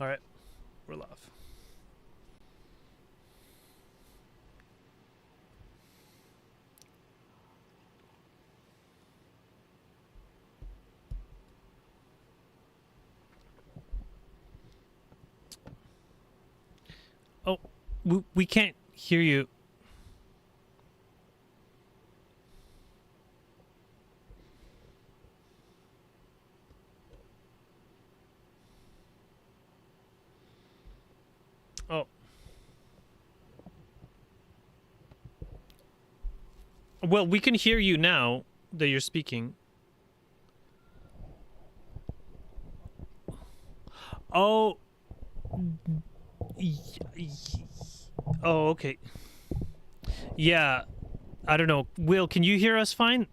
All right, we're live. Oh, we can't hear you. Oh. Well, we can hear you now that you're speaking. Oh. Oh, okay. Yeah, I don't know. Will, can you hear us fine?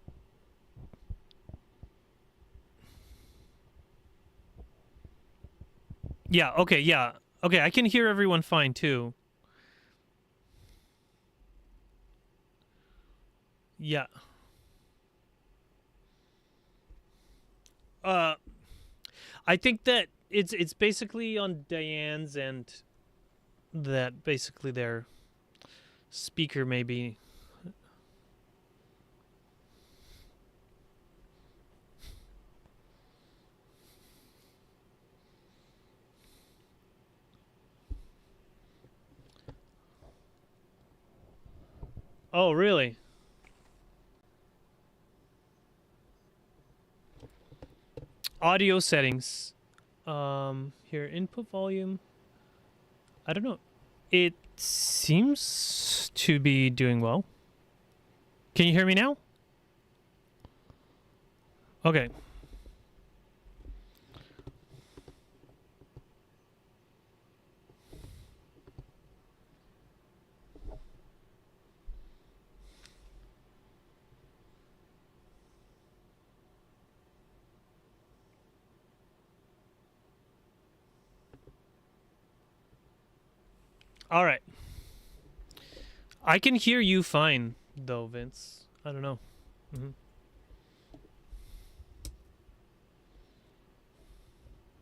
Yeah, okay, yeah. Okay, I can hear everyone fine too. Yeah. Uh I think that it's basically on Diane's and that basically their speaker maybe. Oh, really? Audio settings. Here, input volume. I don't know. It seems to be doing well. Can you hear me now? Okay. All right. I can hear you fine, though, Vince. I don't know. Mm-hmm.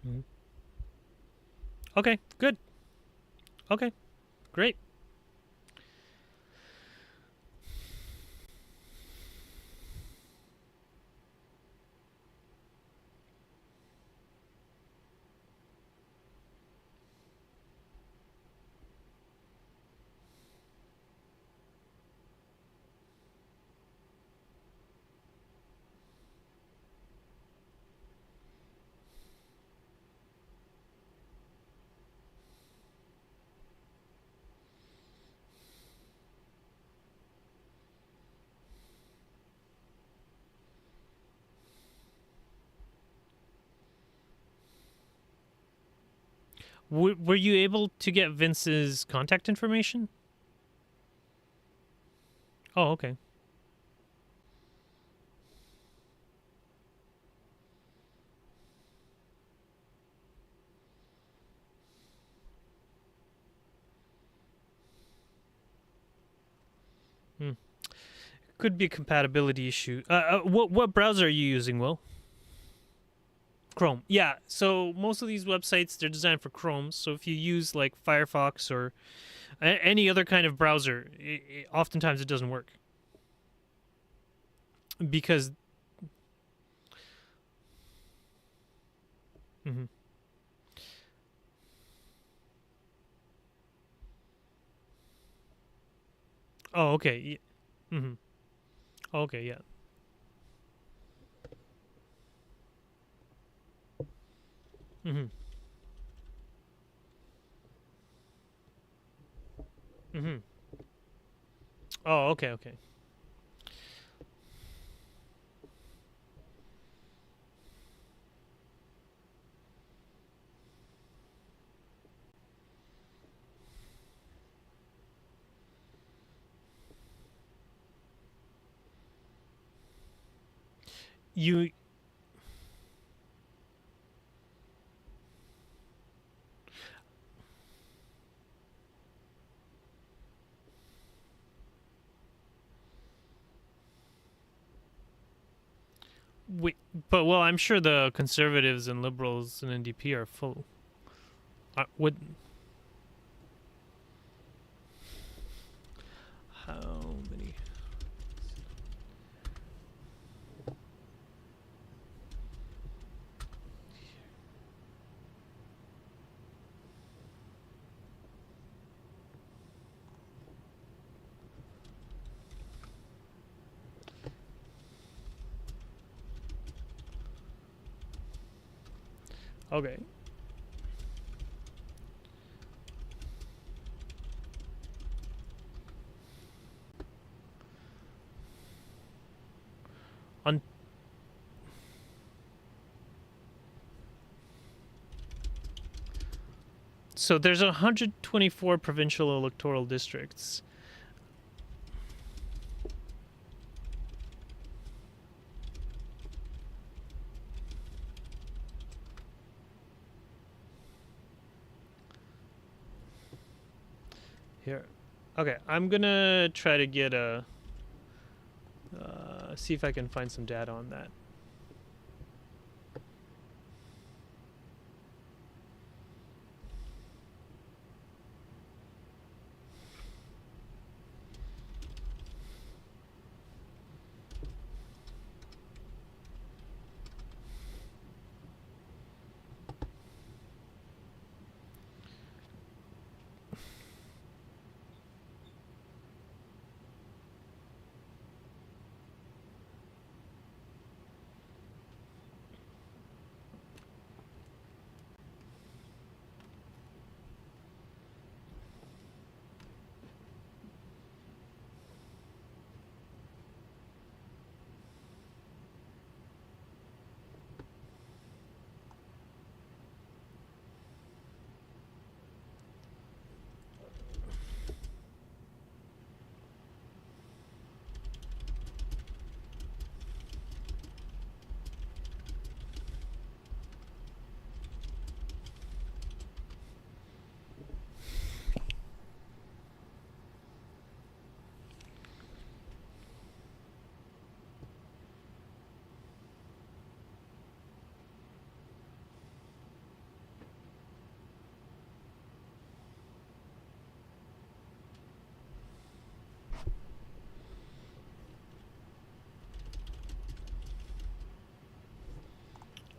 Mm-hmm. Okay, good. Okay, great. Were you able to get Vince's contact information? Oh, okay. Hmm. Could be a compatibility issue. What browser are you using, Will? Chrome. Yeah. So most of these websites they're designed for Chrome. So if you use like Firefox or any other kind of browser, oftentimes it doesn't work because. Mm-hmm. Oh, okay. Mm-hmm. Okay, yeah. Mm-hmm. Mm-hmm. Oh, okay, okay. You wait, but well, I'm sure the conservatives and liberals and NDP are full What? How many? Okay. On. So there's 124 provincial electoral districts. Here. Okay, I'm gonna try to get a see if I can find some data on that.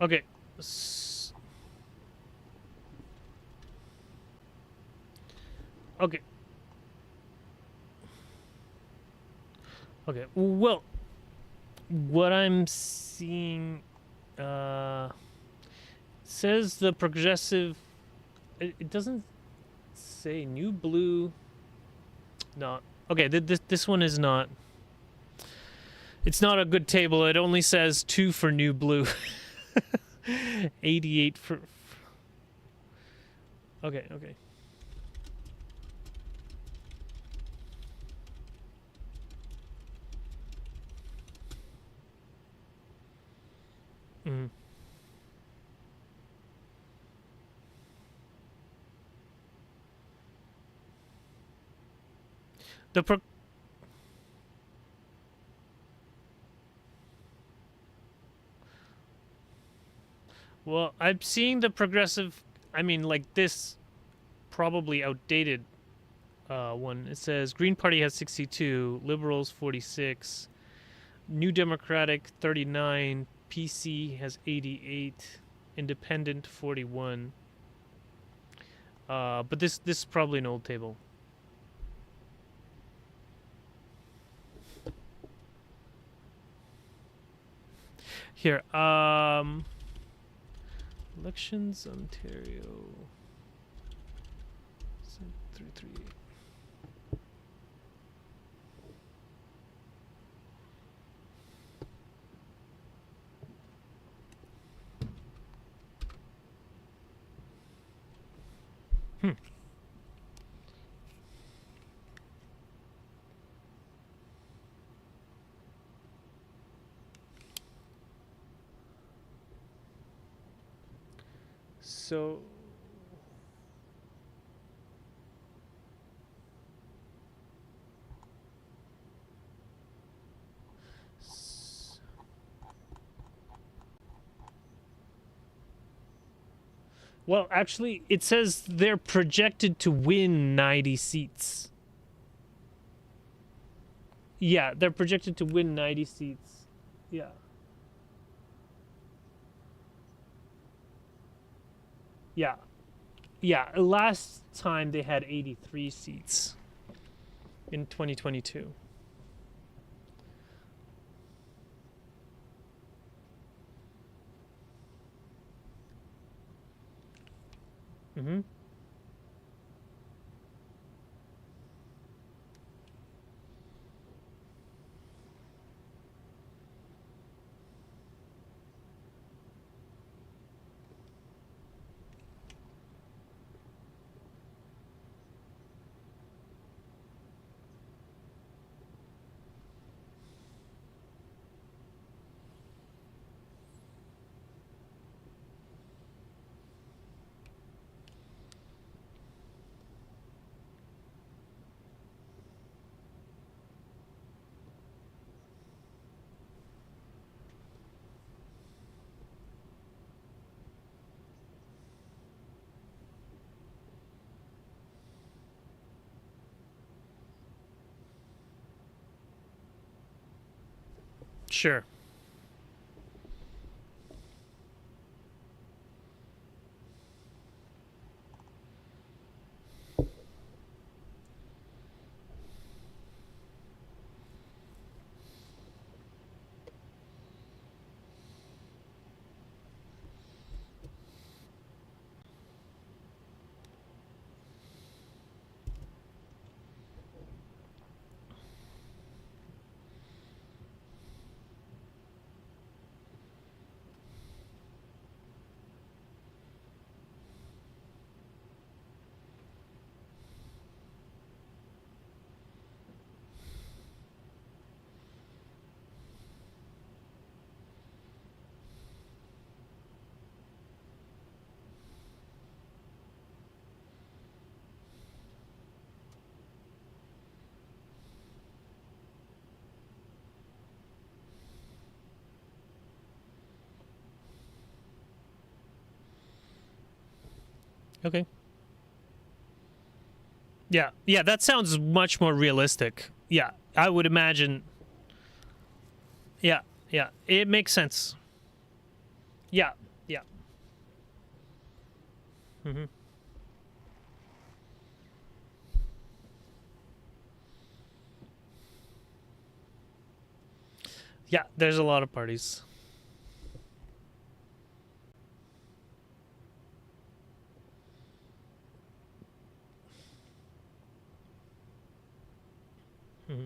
Okay. Okay. Okay. Well, what I'm seeing says the progressive. It doesn't say New Blue. No. Okay. This one is not. It's not a good table. It only says 2 for New Blue. 88 for. Okay. Okay. Mm. The pro. Well, I'm seeing the progressive. I mean, like this probably outdated one. It says Green Party has 62, Liberals 46, New Democratic 39, PC has 88, Independent 41. But this is probably an old table. Here, elections Ontario 338. So Well, actually, it says they're projected to win 90 seats. Yeah, they're projected to win 90 seats. Yeah. Yeah. Yeah, last time they had 83 seats in 2022. Mm-hmm. Sure. Okay. Yeah. Yeah, that sounds much more realistic. Yeah, I would imagine. Yeah. Yeah, it makes sense. Yeah. Yeah. Mm-hmm. Yeah, there's a lot of parties. Mm-hmm.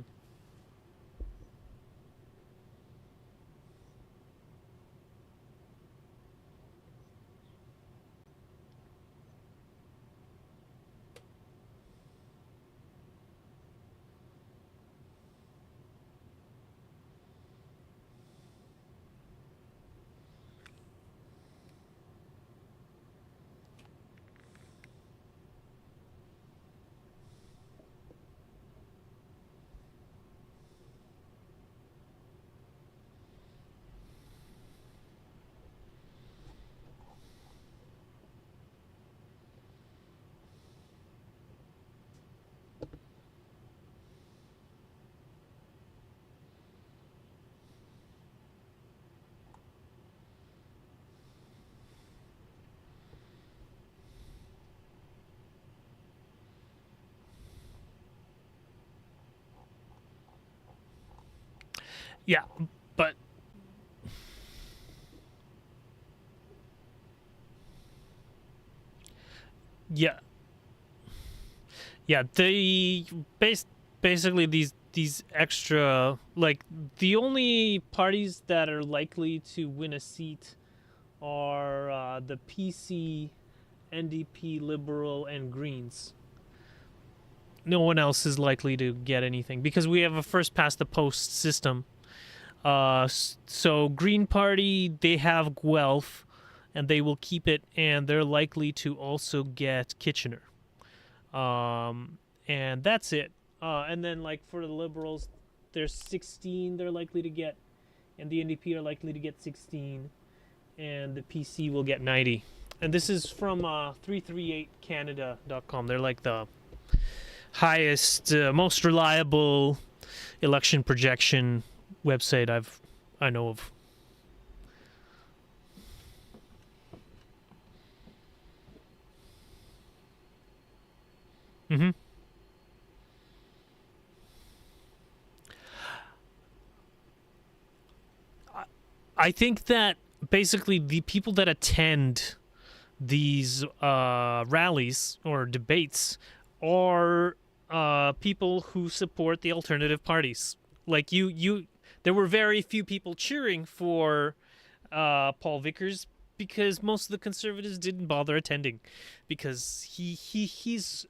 Yeah, but yeah, yeah, they basically these extra, like, the only parties that are likely to win a seat are the PC, NDP, Liberal, and Greens. No one else is likely to get anything because we have a first past the post system. So Green Party, they have Guelph, and they will keep it, and they're likely to also get Kitchener. And that's it. And then, like, for the Liberals, there's 16 they're likely to get, and the NDP are likely to get 16, and the PC will get 90. And this is from 338canada.com. They're like the highest, most reliable election projection website I know of. Mm-hmm. I think that basically the people that attend these rallies or debates are people who support the alternative parties. Like there were very few people cheering for Paul Vickers because most of the conservatives didn't bother attending because he's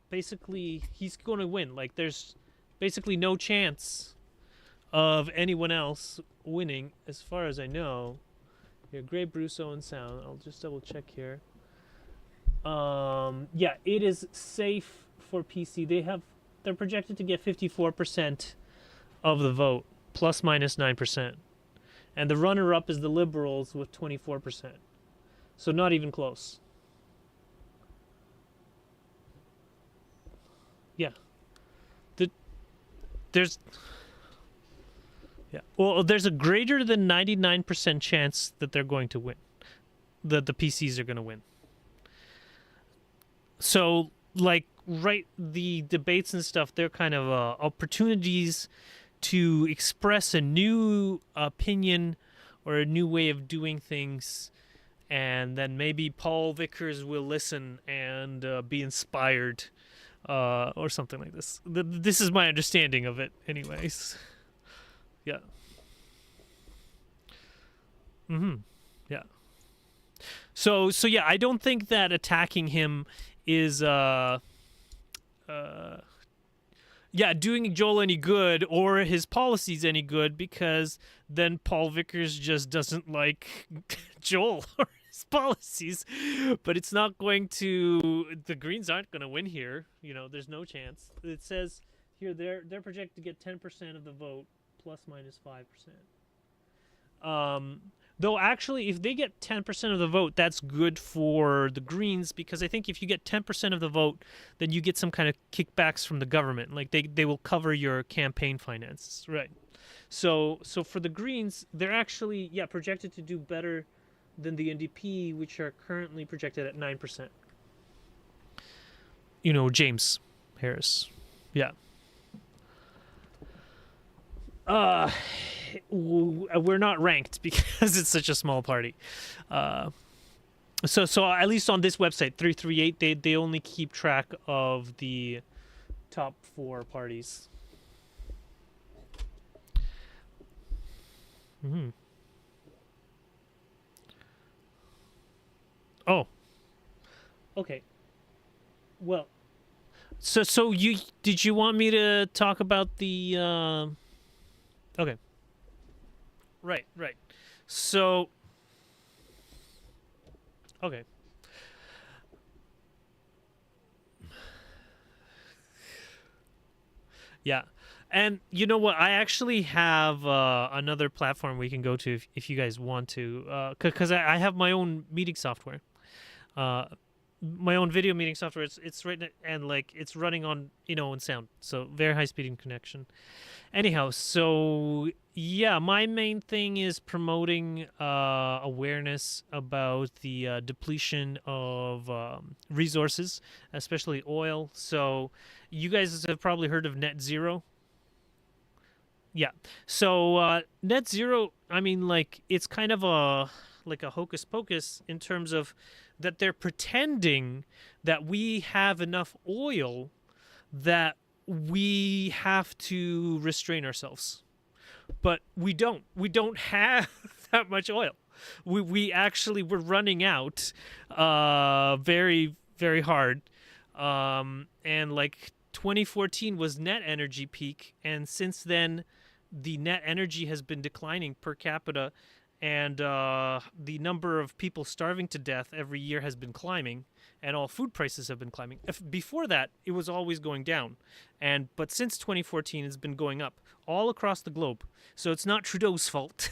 basically he's going to win. Like there's basically no chance of anyone else winning, as far as I know. Here, Grey Bruce Owen Sound. I'll just double check here. Yeah, it is safe for PC. They're projected to get 54% of the vote, plus minus 9%, and the runner-up is the Liberals with 24%. So not even close. Yeah, there's. Yeah. Well, there's a greater than 99% chance that they're going to win. That the PCs are going to win. So, like, right, the debates and stuff, they're kind of opportunities to express a new opinion or a new way of doing things. And then maybe Paul Vickers will listen and be inspired or something like this. This is my understanding of it, anyways. Yeah. Mm-hmm. Yeah. So yeah, I don't think that attacking him is yeah, doing Joel any good or his policies any good, because then Paul Vickers just doesn't like Joel or his policies. But it's not going to. The Greens aren't going to win here. You know, there's no chance. It says here they're projected to get 10% of the vote, plus minus 5%. Though actually, if they get 10% of the vote, that's good for the Greens, because I think if you get 10% of the vote, then you get some kind of kickbacks from the government. Like they will cover your campaign finances, right? So for the Greens, they're actually projected to do better than the NDP, which are currently projected at 9%. You know, James Harris, yeah. We're not ranked because it's such a small party. So at least on this website, 338, they only keep track of the top 4 parties. Mm-hmm. Oh, okay. Well, so you want me to talk about the? Okay. Right. So, okay. Yeah. And you know what? I actually have another platform we can go to if you guys want to, because I have my own meeting software, my own video meeting software. It's right, and like it's running on and sound, so very high speed connection. Anyhow, so yeah, my main thing is promoting awareness about the depletion of resources, especially oil. So you guys have probably heard of net zero. Yeah. So net zero, I mean, like it's kind of a hocus pocus in terms of that they're pretending that we have enough oil that we have to restrain ourselves, but we don't. We don't have that much oil. We actually we're running out, very very hard, and like 2014 was net energy peak, and since then, the net energy has been declining per capita, and the number of people starving to death every year has been climbing, and all food prices have been climbing. Before that, it was always going down, but since 2014, it's been going up all across the globe. So it's not Trudeau's fault.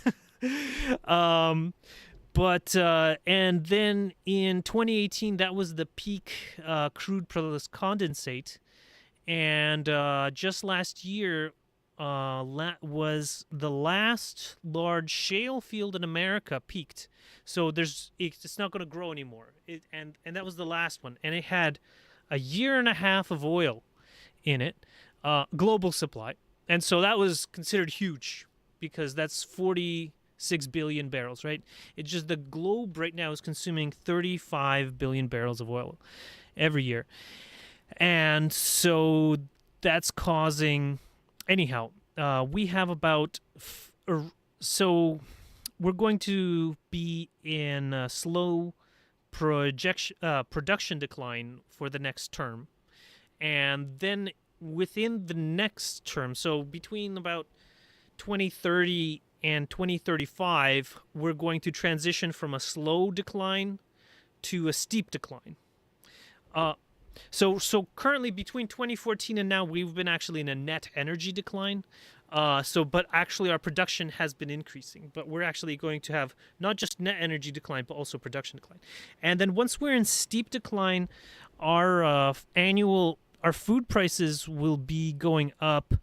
um, But and then in 2018, that was the peak crude plus condensate, and just last year was the last large shale field in America peaked. So it's not going to grow anymore. And that was the last one, and it had a year and a half of oil in it, global supply, and so that was considered huge because that's 46 billion barrels, right? It's just the globe right now is consuming 35 billion barrels of oil every year. And so that's causing, anyhow, we have about, so we're going to be in a slow production decline for the next term. And then within the next term, so between about 2030 and 2035, we're going to transition from a slow decline to a steep decline. So currently between 2014 and now, we've been actually in a net energy decline. But actually our production has been increasing, but we're actually going to have not just net energy decline, but also production decline. And then once we're in steep decline, our food prices will be going up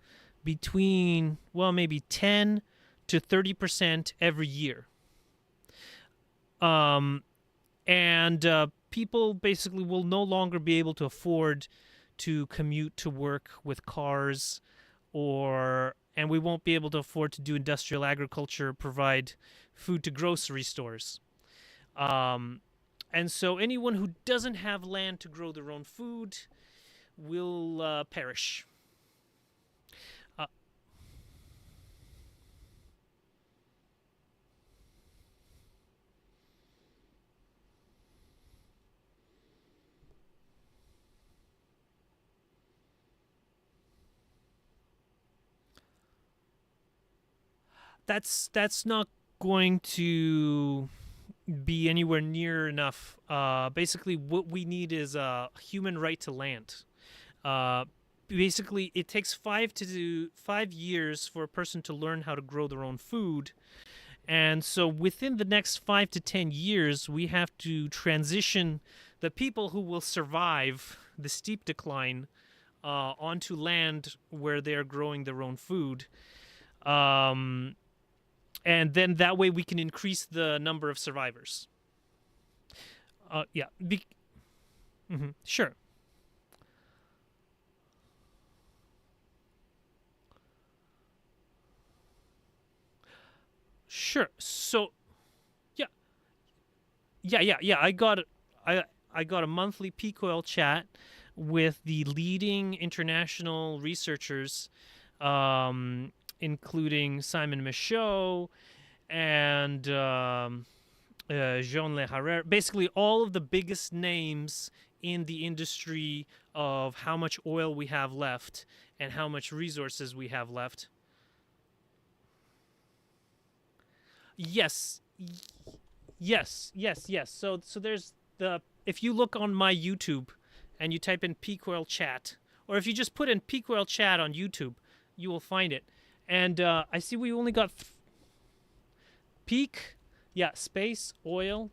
between, well, maybe 10 to 30% every year. People basically will no longer be able to afford to commute to work with cars, and we won't be able to afford to do industrial agriculture, provide food to grocery stores. And so anyone who doesn't have land to grow their own food will perish. That's not going to be anywhere near enough. Basically, what we need is a human right to land. Basically, it takes 5 years for a person to learn how to grow their own food. And so within the next 5 to 10 years, we have to transition the people who will survive the steep decline onto land where they're growing their own food. And then that way we can increase the number of survivors. Yeah. Sure. Sure. So, yeah, yeah. I got a monthly peak oil chat with the leading international researchers, including Simon Michaud and Jean Le Harrer. Basically, all of the biggest names in the industry of how much oil we have left and how much resources we have left. Yes. Yes. So there's if you look on my YouTube and you type in peak oil chat, or if you just put in peak oil chat on YouTube, you will find it. And I see we only got peak, space oil,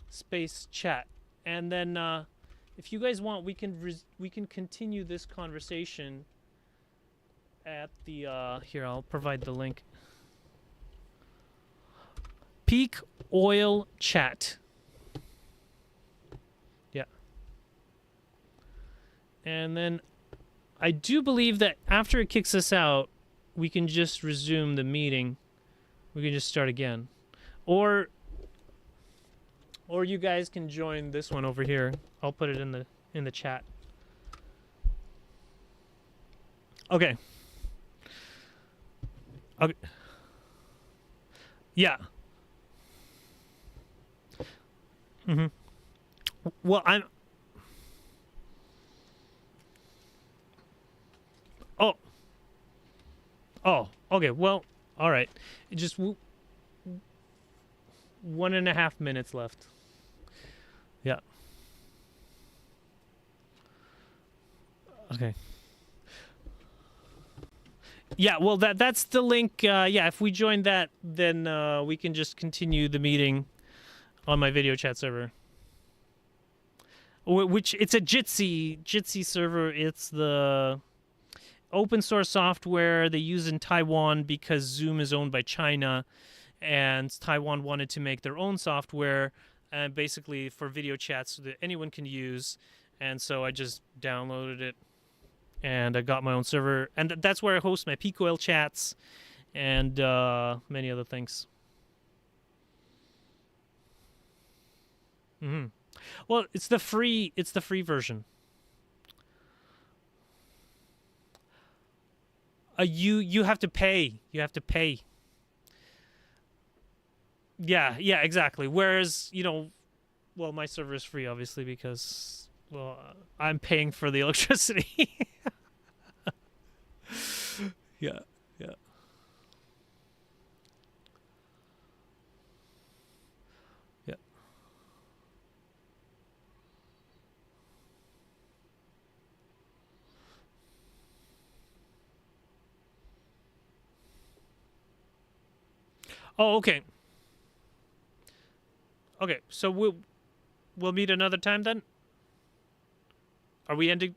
space chat, and then if you guys want, we can continue this conversation at the here. I'll provide the link. Peak oil chat. Yeah. And then I do believe that after it kicks us out, we can just resume the meeting. We can just start again. Or you guys can join this one over here. I'll put it in the chat. Okay. Okay. Yeah. Well, Oh, okay. Well, all right. Just 1.5 minutes left. Yeah. Okay. Yeah, well, that's the link. Yeah, if we join that, then we can just continue the meeting. on my video chat server. Which it's a Jitsi server. It's the open source software they use in Taiwan because Zoom is owned by China, and Taiwan wanted to make their own software and basically for video chats so that anyone can use. And so I just downloaded it and I got my own server, and that's where I host my peak oil chats and many other things. Mm-hmm. Well, it's the free version. You have to pay. You have to pay. Yeah, exactly. Whereas, well, my server is free, obviously, because, well, I'm paying for the electricity. Yeah. Oh, okay. Okay, so we'll meet another time then? Are we ending?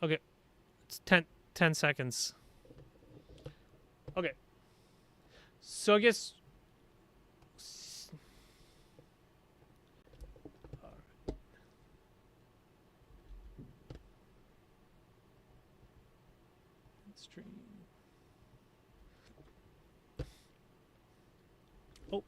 Okay. It's 10 seconds. Okay. So I guess stream. Oh.